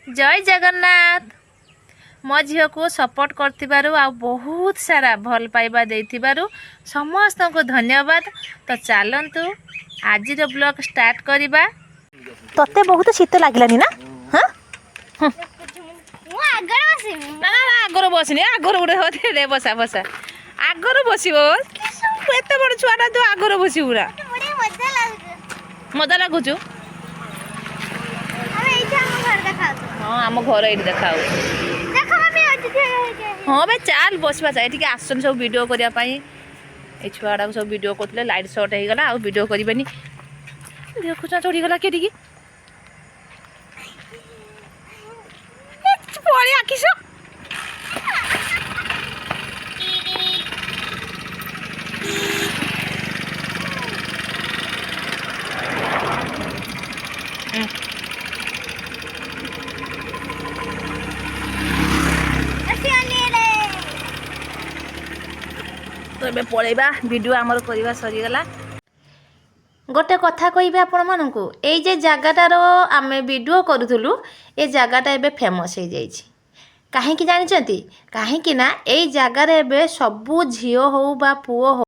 जय जगन्नाथ मो झील को सपोर्ट कर बहुत सारा भल पाइबा देथिबारु समस्त को धन्यवाद। तो चलतु आज ब्लॉग स्टार्ट करवा। तते बहुत शीत लागलानी ना? हाँ आगर बसनी आगर गोटे बसा बसा आगर बस एत बड़ छुआ तू आगर बस पूरा मजा लगुच। हाँ आम घर ये देखा हाँ भाई चाल बसवा ये आसन सब वीडियो करने ये छुआ गुड़ा सब वीडियो करते लाइट सर्ट होगा आ वीडियो करें देखुच चढ़ीगला किए पड़े आकिस तो ये पलैबा वीडियो आमर करवा सरीगला। गोटे कथा कहि आपण मानकु ए जे जगाटार आम वीडियो करूँ ए जगाटा एबे फेमस हो जाइए कहीं जानते कहीं ना ए जगार एबे सबू झील हो बा पुओ हो